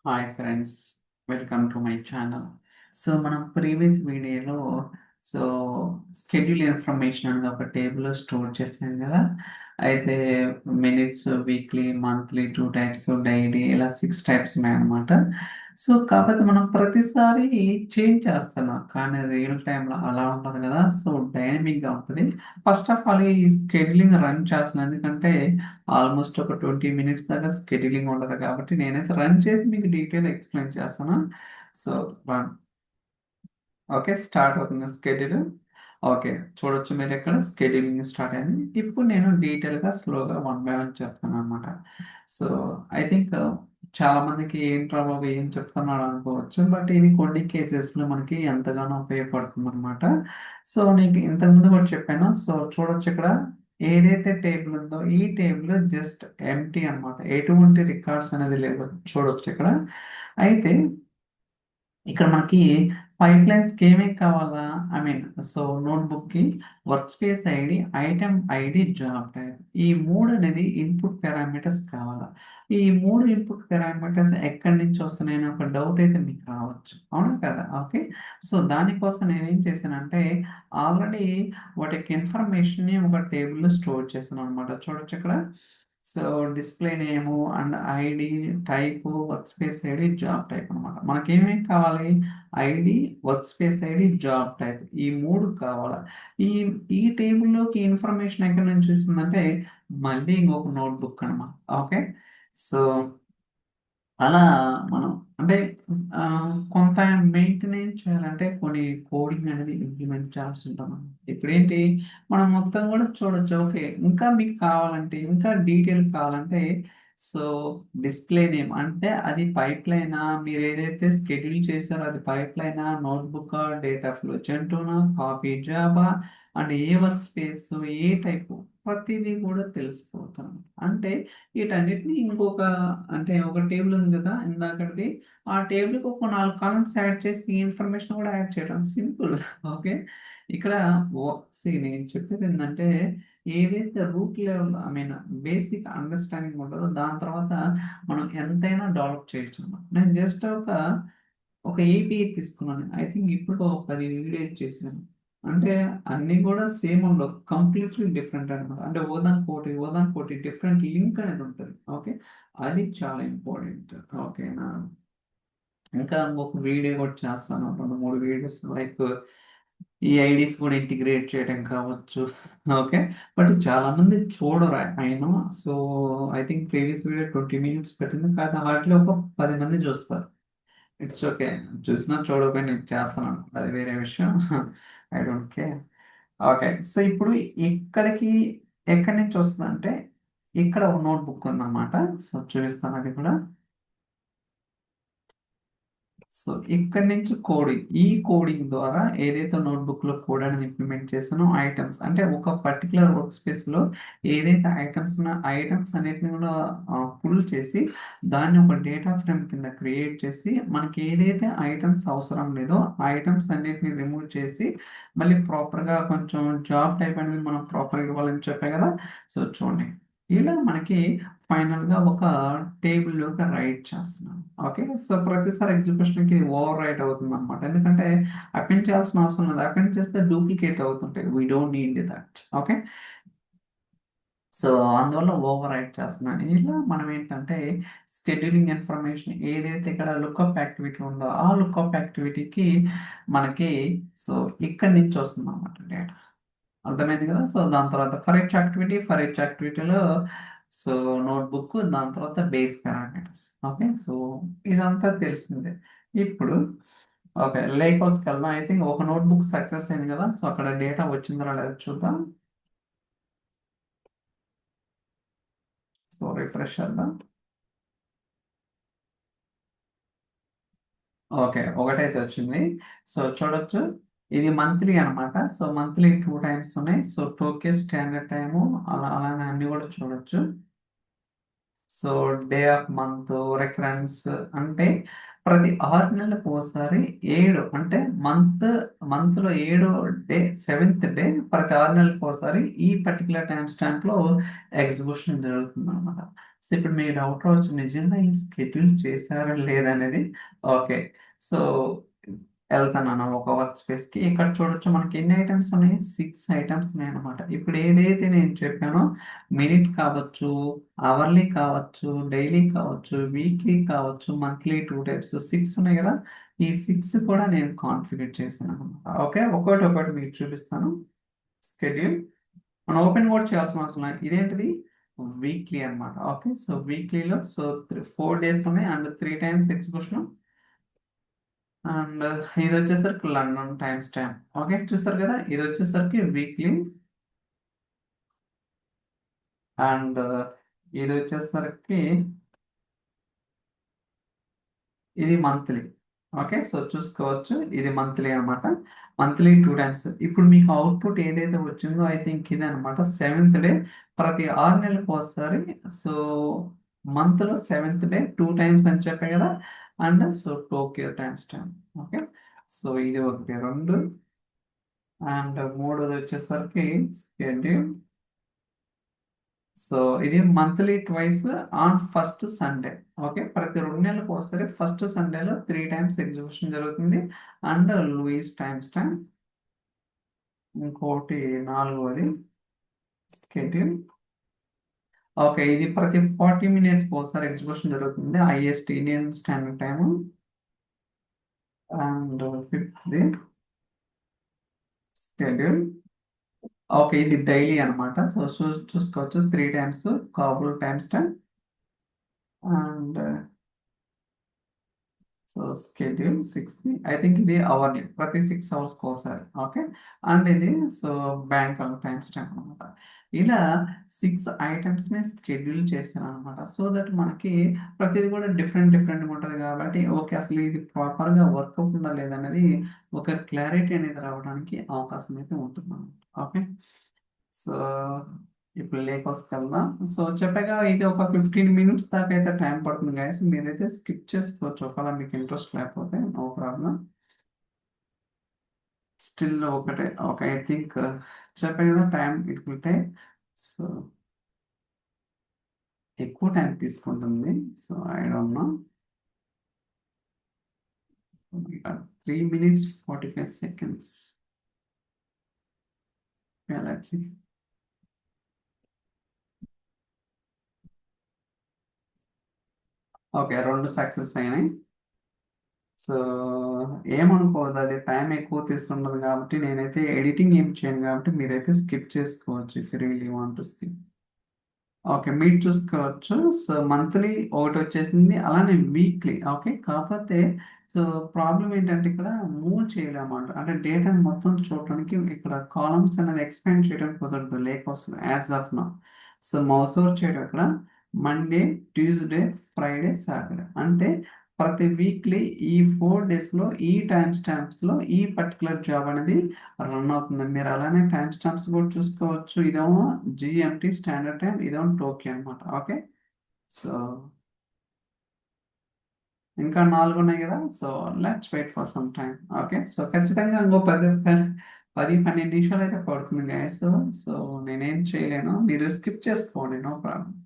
Hi friends, welcome to my channel. So మనం previous వీడియోలో so schedule information అనేది ఒక టేబుల్లో స్టోర్ చేసాం కదా. అయితే minutes, weekly, monthly 2 types, daily ఇలా 6 టైప్స్ ఉన్నాయన్నమాట. సో కాకపోతే మనం ప్రతిసారి చేంజ్ చేస్తున్నాం, కానీ రియల్ టైంలో అలా ఉండదు కదా. సో డైనమిక్గా ఉంటుంది. ఫస్ట్ ఆఫ్ ఆల్ ఈ స్కెడ్యూలింగ్ రన్ చేస్తున్నాను ఎందుకంటే ఆల్మోస్ట్ ఒక 20 మినిట్స్ దాకా స్కెడ్యూలింగ్ ఉండదు కాబట్టి నేనైతే రన్ చేసి మీకు డీటెయిల్ ఎక్స్ప్లెయిన్ చేస్తాను. So run. ఓకే, స్టార్ట్ అవుతుంది స్కెడ్యూల్. ఓకే, చూడొచ్చు మీరు ఇక్కడ స్కెడ్యూలింగ్ స్టార్ట్ అయింది. ఇప్పుడు నేను డీటెయిల్గా స్లోగా 1 బై 1 చెప్తాను అనమాట. సో ఐ థింక్ చాలా మందికి ఏంట్రా బాబు ఏం చెప్తున్నాడు అనుకోవచ్చు, బట్ ఇది కొన్ని కేసెస్లో మనకి ఎంతగానో ఉపయోగపడుతుంది అనమాట. సో నీకు ఇంతకుముందు కూడా చెప్పాను. సో చూడొచ్చు ఇక్కడ ఏదైతే టేబుల్ ఉందో ఈ టేబుల్ జస్ట్ ఎంటీ అన్నమాట, ఎటువంటి రికార్డ్స్ అనేది లేవు. చూడొచ్చు ఇక్కడ. అయితే ఇక్కడ మనకి పైప్లైన్స్కి ఏమేమి కావాలా, ఐ మీన్ సో నోట్బుక్కి work space ID, item ID, job type, ఈ మూడు అనేది ఇన్పుట్ పారామీటర్స్ కావాలా. ఈ మూడు ఇన్పుట్ పారామీటర్స్ ఎక్కడి నుంచి వస్తున్నాయని ఒక డౌట్ అయితే మీకు రావచ్చు, అవునా కదా. ఓకే, సో దానికోసం నేను ఏం చేశానంటే ఆల్రెడీ వాటి యొక్క ఇన్ఫర్మేషన్ని ఒక టేబుల్లో స్టోర్ చేశాను అనమాట. చూడొచ్చు ఇక్కడ. So display name and ID, type, work space ID, job type అనమాట. మనకి ఏమేమి కావాలి, ID, work space ID, job type, ఈ మూడు కావాలి. ఈ ఈ టేబుల్లోకి ఇన్ఫర్మేషన్ ఎక్కడి నుంచి వచ్చిందంటే మళ్ళీ ఇంకొక నోట్బుక్ అనమాట. ఓకే, సో అలా మనం అంటే ఆ, కొంత మెయింటెనెన్స్ చేయాలంటే కొన్ని కోడింగ్ అనేది ఇంప్లిమెంట్ చేయాల్సి ఉంటాం మనం. ఇప్పుడు ఏంటి, మనం మొత్తం కూడా చూడొచ్చు. ఓకే, ఇంకా మీకు కావాలంటే ఇంకా డీటెయిల్ కావాలంటే సో డిస్ప్లే నేమ్ అంటే అది పైప్ లైనా, మీరు ఏదైతే షెడ్యూల్ చేశారో అది పైప్ లైనా, నోట్బుక్, డేటా ఫ్లో జంటునా, కాపీ జాబా, అండ్ ఏ వర్క్ స్పేస్, ఏ టైపు, ప్రతిదీ కూడా తెలిసిపోతాం. అంటే వీటన్నిటిని ఇంకొక అంటే ఒక టేబుల్ ఉంది కదా ఇందాకటిది, ఆ టేబుల్కి ఒక 4 కాలమ్స్ యాడ్ చేసి ఈ ఇన్ఫర్మేషన్ కూడా యాడ్ చేయడం సింపుల్. ఓకే, ఇక్కడ నేను చెప్పేది ఏంటంటే ఏదైతే root level, I mean basic understanding ఉంటుందో దాని తర్వాత మనం ఎంతైనా డెవలప్ చేయొచ్చు అన్నమాట. నేను జస్ట్ ఒక ఏపీఐ తీసుకున్నాను. ఐ థింక్ ఇప్పుడు ఒక 10 వీడియోస్ చేశాను. అంటే అన్ని కూడా సేమ్ ఉండవు, కంప్లీట్లీ డిఫరెంట్ అనమాట. అంటే ఓదానికి డిఫరెంట్ లింక్ అనేది ఉంటుంది. ఓకే, అది చాలా ఇంపార్టెంట్. ఓకేనా. ఇంకా ఇంకొక వీడియో కూడా చేస్తాను, 2 3 వీడియోస్ లైక్ ఈ ఐడీస్ కూడా ఇంటిగ్రేట్ చేయడం కావచ్చు. ఓకే, బట్ చాలా మంది చూడరు అయినా. So I think previous video 20 minutes పెట్టింది, కానీ వాటిలో ఒక 10 మంది చూస్తారు. ఇట్స్ ఓకే, చూసినా చూడకపోయినా నేను చేస్తున్నాను, అది వేరే విషయం. I don't care. Okay, so ఇప్పుడు ఇక్కడికి ఎక్కడి నుంచి వస్తుందంటే ఇక్కడ ఒక నోట్బుక్ ఉందన్నమాట. సో చూపిస్తాను అది కూడా. సో ఇక్కడ నుంచి కోడింగ్, ఈ కోడింగ్ ద్వారా ఏదైతే నోట్బుక్ లో కోడ్ అనేది ఇంప్లిమెంట్ చేస్తానో ఐటమ్స్ అంటే ఒక పర్టికులర్ వర్క్ స్పేస్ లో ఏదైతే ఐటమ్స్ ఉన్న ఐటమ్స్ అన్నిటిని కూడా పుల్ చేసి దాన్ని ఒక డేటా ఫ్రేమ్ కింద క్రియేట్ చేసి మనకి ఏదైతే ఐటమ్స్ అవసరం లేదో ఆ ఐటమ్స్ అన్నిటిని రిమూవ్ చేసి మళ్ళీ ప్రాపర్ గా కొంచెం జాబ్ టైప్ అనేది మనం ప్రాపర్ ఇవ్వాలని చెప్పే కదా. సో చూడండి, ఇలా మనకి ఫైనల్ గా ఒక టేబుల్ లోకి రైట్ చేస్తున్నాం. ఓకే, సో ప్రతిసారి ఎగ్జిక్యూషన్ కి ఓవర్ రైట్ అవుతుంది అనమాట, ఎందుకంటే అపెండ్ చేయాల్సిన అవసరం లేదు. అపెండ్ చేస్తే డూప్లికేట్ అవుతుంటాయి, we don't need that. Okay, so అందువల్ల ఓవర్ రైట్ చేస్తున్నాను. ఇలా మనం ఏంటంటే స్కెడ్యూలింగ్ ఇన్ఫర్మేషన్ ఏదైతే ఇక్కడ లుక్అప్ యాక్టివిటీ ఉందో ఆ లుక్అప్ యాక్టివిటీకి మనకి సో ఇక్కడి నుంచి వస్తుంది అనమాట డేటా. అర్థమైంది కదా. సో దాని తర్వాత ఫర్ ఈచ్ యాక్టివిటీలో సో నోట్బుక్, దాని తర్వాత బేస్ పారామీటర్స్. ఓకే, సో ఇదంతా తెలిసిందే. ఇప్పుడు ఓకే, లేక్ హౌస్కి వెళ్దాం. ఐ థింక్ ఒక నోట్బుక్ సక్సెస్ అయింది కదా. సో అక్కడ డేటా వచ్చిందా లేదా చూద్దాం. సో రిఫ్రెష్ చేద్దాం. ఓకే, ఒకటైతే వచ్చింది. సో చూడొచ్చు, ఇది మంత్లీ అన్నమాట. సో మంత్లీ 2 టైమ్స్ ఉన్నాయి. సో టోక్యో స్టాండర్డ్ టైము అలానే అన్ని కూడా చూడొచ్చు. So day of month, recurrence అంటే ప్రతి 6 నెలలకు ఒకసారి 7 అంటే మంత్ లో 7 డే, 7th డే ప్రతి 6 నెలలకు ఒకసారి ఈ పర్టికులర్ టైం స్టాంప్ లో ఎగ్జిక్యూషన్ జరుగుతుంది అనమాట. సో ఇప్పుడు మీ డౌట్ రావచ్చు నిజంగా ఈ షెడ్యూల్ చేశారా లేదనేది. ఓకే. సో వెళ్తాను ఒక వర్క్ స్పేస్కి. ఇక్కడ చూడొచ్చు మనకి ఎన్ని ఐటమ్స్ ఉన్నాయి, 6 ఐటమ్స్ ఉన్నాయి అనమాట. ఇప్పుడు ఏదైతే నేను చెప్పానో మినిట్ కావచ్చు, అవర్లీ కావచ్చు, డైలీ కావచ్చు, వీక్లీ కావచ్చు, మంత్లీ 2 టైప్స్ 6 ఉన్నాయి కదా. ఈ 6 కూడా నేను కాన్ఫిగర్ చేశాను అనమాట. ఓకే, ఒకటి ఒకటి మీకు చూపిస్తాను. స్కెడ్యూల్ మనం ఓపెన్ కూడా చేయాల్సిన అవసరం లేదు. ఇదేంటిది వీక్లీ అన్నమాట. ఓకే, సో వీక్లీలో సో 4 డేస్ ఉన్నాయి అండ్ 3 టైమ్స్ ఎగ్జిక్యూషన్. అండ్ ఇది వచ్చేసరికి లండన్ టైమ్స్ టైం. ఓకే, చూస్తారు కదా, ఇది వచ్చేసరికి వీక్లీ. అండ్ ఇది వచ్చేసరికి ఇది మంత్లీ. ఓకే, సో చూసుకోవచ్చు ఇది మంత్లీ అన్నమాట. Monthly 2 times. ఇప్పుడు మీకు అవుట్పుట్ ఏదైతే వచ్చిందో ఐ థింక్ ఇది అనమాట 7th డే. ప్రతి 6 నెలలకు ఒకసారి. సో మంత్లో 7th డే 2 టైమ్స్ అని చెప్పాయి కదా. And so Tokyo times time. Okay, so ఇది ఒకటి రెండు. అండ్ మూడోది వచ్చేసరికి స్కెడ్యూల్. సో ఇది monthly twice on first Sunday. Okay, ప్రతి 2 నెలలకు ఒకసారి ఫస్ట్ సండేలో 3 టైమ్స్ ఎగ్జిక్యూషన్ జరుగుతుంది. And Louis times time. ఇంకోటి నాలుగోది స్కెడ్యూల్. ఓకే, ఇది ప్రతి 40 minutes ఒకసారి ఎగ్జిక్యూషన్ జరుగుతుంది, IST Indian standard time. And ఫిఫ్త్ది స్కెడ్యూల్. ఓకే, ఇది డైలీ అనమాట. సో చూసుకోవచ్చు 3 టైమ్స్ కాబుల్ times time. And so schedule 6th I think ఇది అవర్లీ ప్రతి 6 hours ఒకసారి. ఓకే, అండ్ ఇది సో బ్యాంక్ టైం స్టాంప్ అనమాట. ఇలా 6 ఐటమ్స్ని స్కెడ్యూల్ చేశాను అనమాట. సో దట్ మనకి ప్రతిది కూడా డిఫరెంట్ డిఫరెంట్గా ఉంటుంది కాబట్టి ఓకే అసలు ఇది ప్రాపర్గా వర్క్ అవుతుందా లేదనేది ఒక క్లారిటీ అనేది రావడానికి అవకాశం అయితే ఉంటుంది అనమాట. ఓకే, సో ఇప్పుడు లేకోస్కి వెళ్దాం. సో చెప్పగా ఇది ఒక 15 minutes దాకా అయితే టైం పడుతుంది గైస్. మీరైతే స్కిప్ చేసుకోవచ్చు ఒకవేళ మీకు ఇంట్రెస్ట్ లేకపోతే, నో ప్రాబ్లం. స్టిల్ ఒకటే ఓకే ఐ థింక్ చెప్పే కదా time it will take. So ఎక్కువ టైం తీసుకుంటుంది. So I don't know. 3 minutes 45 seconds. Let's see. Okay, రెండు సక్సెస్ అయినాయి. సో ఏమనుకోవద్దు, అది టైం ఎక్కువ తీసుకుంటుంది కాబట్టి నేనైతే ఎడిటింగ్ ఏం చేయను కాబట్టి మీరైతే స్కిప్ చేసుకోవచ్చు if really want to skip. Okay, మీరు చూసుకోవచ్చు. సో మంత్లీ ఒకటి వచ్చేసింది, అలానే వీక్లీ. ఓకే, కాకపోతే సో ప్రాబ్లం ఏంటంటే ఇక్కడ మూవ్ చేయలేమాట, అంటే డేటాని మొత్తం చూడటానికి ఇక్కడ కాలమ్స్ అనేది ఎక్స్పాండ్ చేయడం కుదరదు లేకోసం as of now. So mouse over చేయడం ఇక్కడ మండే, ట్యూస్డే, ఫ్రైడే, సాటర్డే అంటే ప్రతి వీక్లీ ఈ 4 daysలో ఈ టైం స్టాంప్స్లో ఈ పర్టికులర్ జాబ్ అనేది రన్ అవుతుంది. మీరు అలానే టైం స్టాంప్స్ కూడా చూసుకోవచ్చు. ఇదేమో జిఎంటి స్టాండర్డ్ టైం, ఇదేమో టోక్యో అనమాట. ఓకే, సో ఇంకా 4 ఉన్నాయి కదా. So let's wait for some time. Okay, so ఖచ్చితంగా ఇంకో 10-12 నిమిషాలు అయితే పడుతుంది గాయస్. సో నేనేం చేయలేను, మీరు స్కిప్ చేసుకోండి, నో ప్రాబ్లం.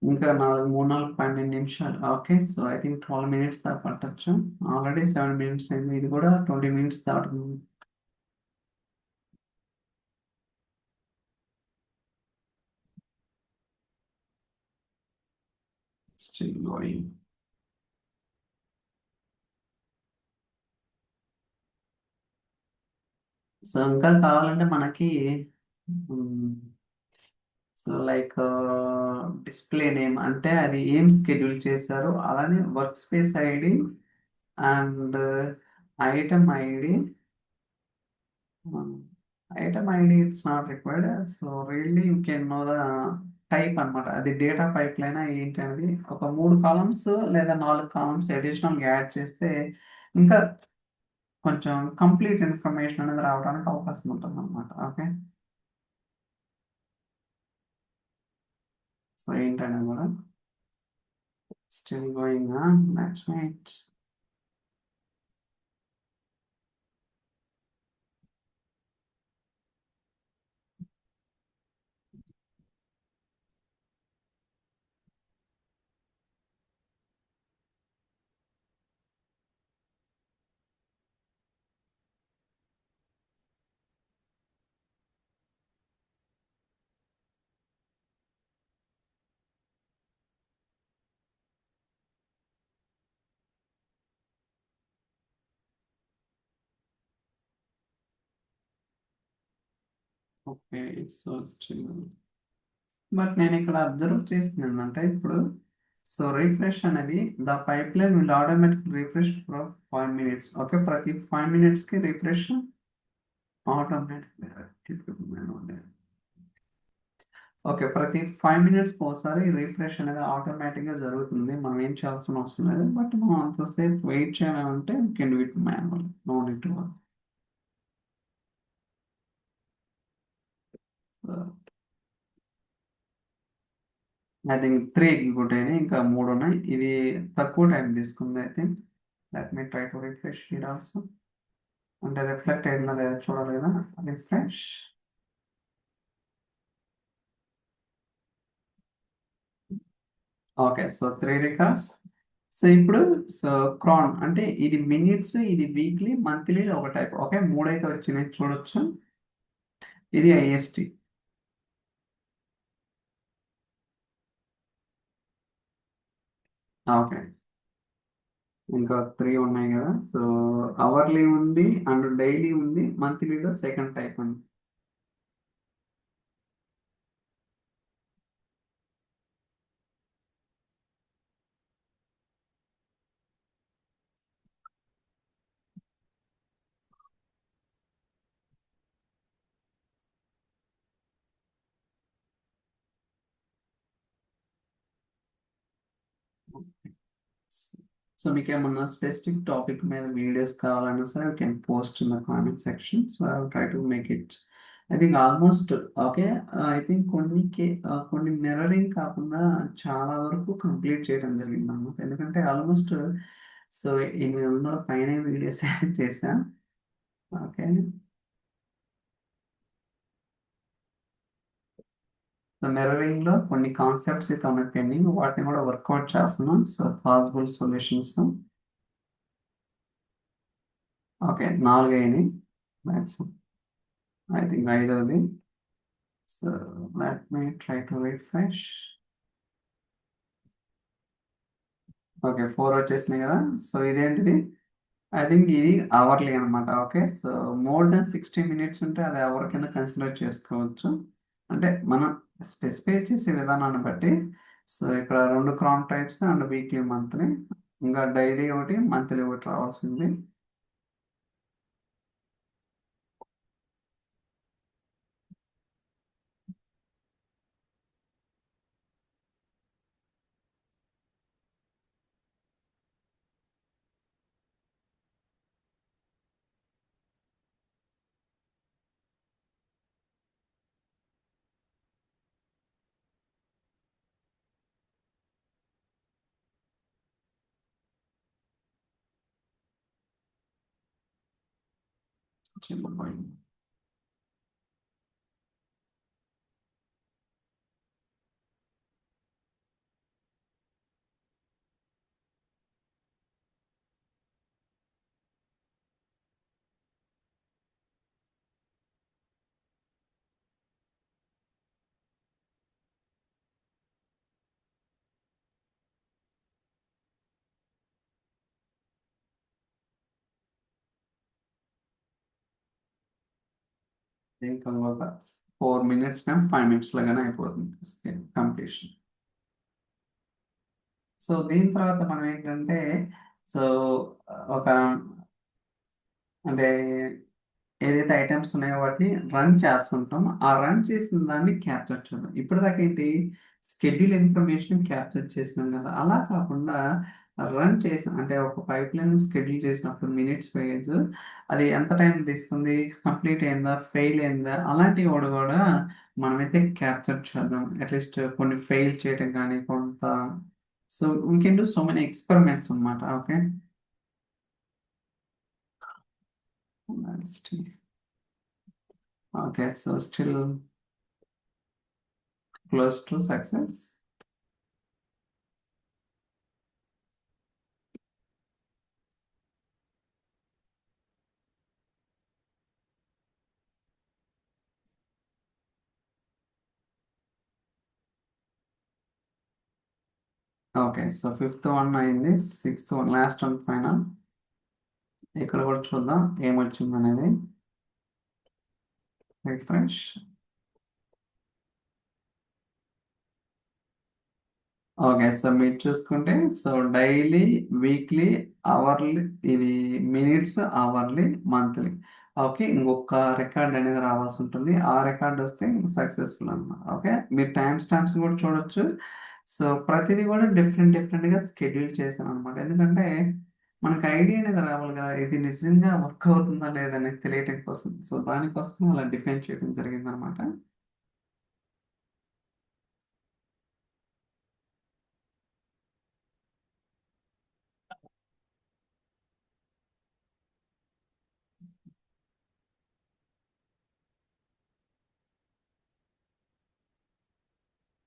ఇంకా 3-4 12 నిమిషాలు. Okay, so I think 12 minutes దాకా పట్టచ్చు. ఆల్రెడీ 7 minutes అయింది, ఇది కూడా 20 minutes దాటుతుంది. Still going. సో ఇంకా కావాలంటే మనకి సో లైక్ డిస్ప్లే నేమ్ అంటే అది ఏం షెడ్యూల్ చేశారు, అలానే work space ID and item ID. Item ID it's not required. So really you can know the type అన్నమాట, అది డేటా పైప్ లైన్ ఏంటి అనేది. ఒక 3 కాలమ్స్ లేదా 4 కాలమ్స్ అడిషనల్ యాడ్ చేస్తే ఇంకా కొంచెం కంప్లీట్ ఇన్ఫర్మేషన్ అనేది రావడానికి అవకాశం ఉంటుంది అన్నమాట. ఓకే, సో ఏంటనేది కూడా still going on. Let's wait. Okay. So, still but నేను ఇక్కడ అబ్జర్వ్ చేసింది ఏంటంటే ఇప్పుడు సో రిఫ్రెష్ అనేది the pipeline will automatic refresh for 5 minutes. Okay. ప్రతి 5 మినిట్స్‌కి రిఫ్రెష్ ఆటోమేటిక్‌గా ఓకే. ప్రతి 5 మినిట్స్‌కి ఒకసారి రిఫ్రెష్ అనేది ఆటోమేటిక్‌గా జరుగుతుంది. మనం ఏం చేయాల్సిన అవసరం లేదు. బట్ మనం అంతసేపు వెయిట్ చేయాలంటే we can do it manually. No need to work. I think 3 execute అయినాయి. ఇంకా 3 ఉన్నాయి. ఇది తక్కువ టైం తీసుకుంది I think. Let me try to refresh here also. అంటే రిఫ్లెక్ట్ అయిందా లేదా చూడాలి కదా! Refresh. Okay. So 3 records. So ఇప్పుడు సో క్రాన్ అంటే ఇది మినిట్స్, ఇది వీక్లీ, మంత్లీ ఒక టైప్. ఓకే. 3 అయితే వచ్చినాయి చూడొచ్చు. ఇది ఐఎస్‌టి. ఓకే. ఇంకా 3 ఉన్నాయి గదా! సో అవర్లీ ఉంది అండ్ డైలీ ఉంది. మంత్లీలో సెకండ్ టైప్ ఉంది. సో మీకేమన్నా స్పెసిఫిక్ టాపిక్ మీద వీడియోస్ కావాలన్నా సరే you can post in the comment section. So I will try to make it. I think almost okay. I think కొన్ని మిర్రరింగ్ కాకుండా చాలా వరకు కంప్లీట్ చేయడం జరిగిందన్నమాట. ఎందుకంటే ఆల్మోస్ట్ సో 800 పైనే వీడియోస్ అయితే చేశా. ఓకే. సో మిర్రరింగ్‌లో కొన్ని కాన్సెప్ట్స్ అయితే ఉన్నాయి పెండింగ్. వాటిని కూడా వర్కౌట్ చేస్తున్నాం. So possible solutions. ఓకే. 4 అయినాయి. మ్యాక్స్ ఐ థింక్ ఐదోది. So let me try to refresh. Okay. 4 వచ్చేసినాయి కదా! సో ఇదేంటిది? ఐ థింక్ ఇది అవర్లీ అనమాట. Okay. So more than 60 minutes ఉంటే అది అవర్ కింద కన్సిడర్ చేసుకోవచ్చు. అంటే మనం స్పెసిఫై చేసే విధానాన్ని బట్టి. సో ఇక్కడ 2 క్రాన్ టైప్స్ అండ్ వీక్లీ, మంత్లీ. ఇంకా డైలీ ఒకటి, మంత్లీ ఒకటి రావాల్సింది. చిన్నపోయింది. ఇంకా ఒక 4 మినిట్స్ కానీ 5 మినిట్స్‌లో గాని అయిపోతుంది కంప్లీషన్. సో దీని తర్వాత మనం ఏంటంటే సో ఒక అంటే ఏదైతే ఐటెమ్స్ ఉన్నాయో వాటిని రన్ చేస్తుంటాం. ఆ రన్ చేసిన దాన్ని క్యాప్చర్ చేద్దాం. ఇప్పటిదాకా ఏంటి షెడ్యూల్ ఇన్ఫర్మేషన్ క్యాప్చర్ చేసినాం కదా! అలా కాకుండా రన్ చేసిన అంటే ఒక పైప్‌లైన్ షెడ్యూల్ చేసినప్పుడు మినిట్స్ వైస్ అది ఎంత టైం తీసుకుంది? కంప్లీట్ అయిందా? ఫెయిల్ అయిందా? అలాంటివి కూడా మనమైతే క్యాప్చర్ చేద్దాం. అట్‌లీస్ట్ కొన్ని ఫెయిల్ చేయటం గానీ కొంత so we can do so many experiments అన్నమాట. Okay. Okay. So still close to success. Okay. So fifth one అయింది. Sixth one last one final. ఇక్కడ కూడా చూద్దాం ఏమొచ్చిందనేది. రిఫ్రెష్. ఓకే. సో, మీరు చూసుకుంటే సో, డైలీ, వీక్లీ, అవర్లీ ఇది మినిట్స్, అవర్లీ, మంత్లీ. ఓకే. ఇంకొక రికార్డ్ అనేది రావాల్సుంటుంది. ఆ రికార్డ్ వస్తే సక్సెస్‌ఫుల్ అన్నమాట. ఓకే. మీరు టైమ్ స్టాంప్స్ కూడా చూడొచ్చు. సో, ప్రతిది కూడా డిఫరెంట్ డిఫరెంట్‌గా షెడ్యూల్ చేశానన్నమాట. ఎందుకంటే మనకు ఐడియా అనేది రావాలి కదా! ఇది నిజంగా వర్క్ అవుతుందా లేదా అనేది తెలియటం కోసం. సో, దానికోసం అలా డిఫైన్ చేయడం జరిగిందన్నమాట.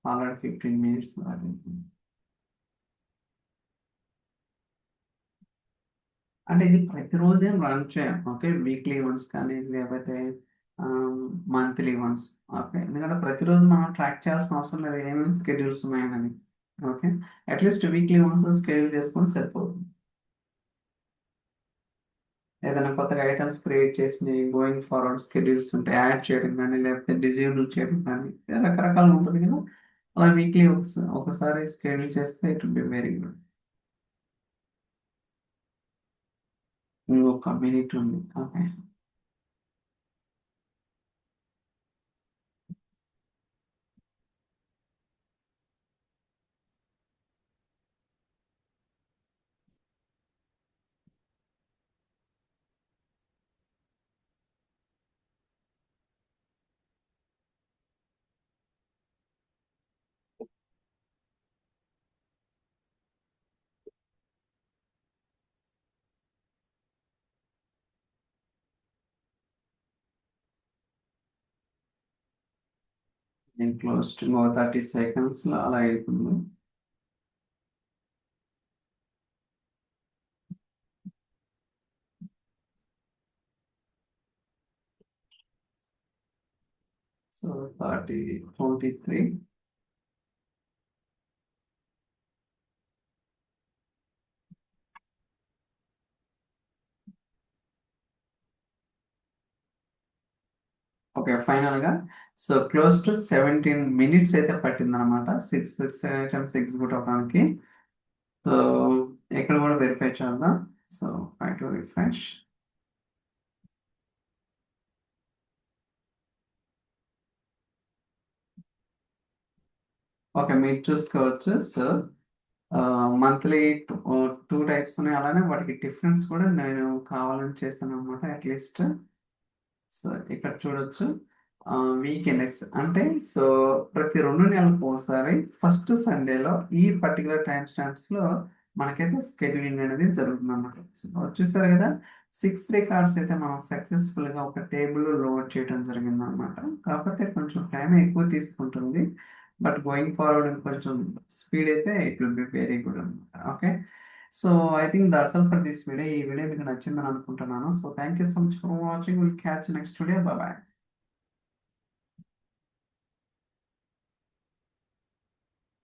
ఆల్రెడీ 15 మినిట్స్ అది. అంటే ఇది ప్రతిరోజు ఏం రన్ చేయం. ఓకే. వీక్లీ వన్స్ కానీ లేకపోతే మంత్లీ వన్స్. ఓకే. ఎందుకంటే ప్రతిరోజు మనం ట్రాక్ చేయాల్సిన అవసరం లేదు. ఏమేమి స్కెడ్యూల్స్ ఉన్నాయనని. Okay. At least weekly once schedule చేసుకుంటే సరిపోతుంది. ఏదైనా కొత్తగా ఐటెమ్స్ క్రియేట్ చేసినయి గోయింగ్ ఫార్వర్డ్ షెడ్యూల్స్ ఉంటే యాడ్ చేయడం గానీ, లేకపోతే డిజేబుల్ చేయడం కానీ రకరకాలుగా ఉంటుంది కదా! అలా వీక్లీ ఒకసారి షెడ్యూల్ చేస్తే it will be very good. ఇంకొక మినిట్ ఉంది. ఓకే. నేను క్లోజ్ టు ఇంకో 30 సెకండ్స్‌లో అలా అయితుంది. సో 30, 23. ఓకే. ఫైనల్‌గా సో, క్లోజ్ టు 17 మినిట్స్ అయితే పట్టిందనమాట. 6 ఐటెమ్స్ ఎగ్జిక్యూట్ అవ్వడానికి. సో, ఇక్కడ కూడా వెరిఫై చేద్దాం. So, try to refresh. Okay. మీరు చూసుకోవచ్చు. సో, మంత్లీ 2 టైప్స్ ఉన్నాయి. అలానే వాటికి డిఫరెన్స్ కూడా నేను కావాలని చేశాననమాట అట్‌లీస్ట్. సో, ఇక్కడ చూడొచ్చు. వీక్ ఇండెక్స్ అంటే సో, ప్రతి 2 నెలలకోసారి ఫస్ట్ సండేలో ఈ పర్టిక్యులర్ టైమ్ స్టాంప్స్‌లో మనకైతే షెడ్యూలింగ్ అనేది జరుగుతుందన్నమాట. సో, చూసారు కదా! 6 రికార్డ్స్ అయితే మనం సక్సెస్‌ఫుల్‌గా ఒక టేబుల్‌లో లోడ్ చేయడం జరిగిందన్నమాట. కాకపోతే కొంచెం టైం ఎక్కువ తీసుకుంటుంది. బట్ గోయింగ్ ఫార్వర్డ్ ఇంకొంచెం స్పీడ్ అయితే it will be very good అన్నమాట. Okay. So, I think that's all for this video. ఈ వీడియో మీకు నచ్చిందని అనుకుంటున్నాను. So, thank you so much for watching. Will catch you next video. Bye by.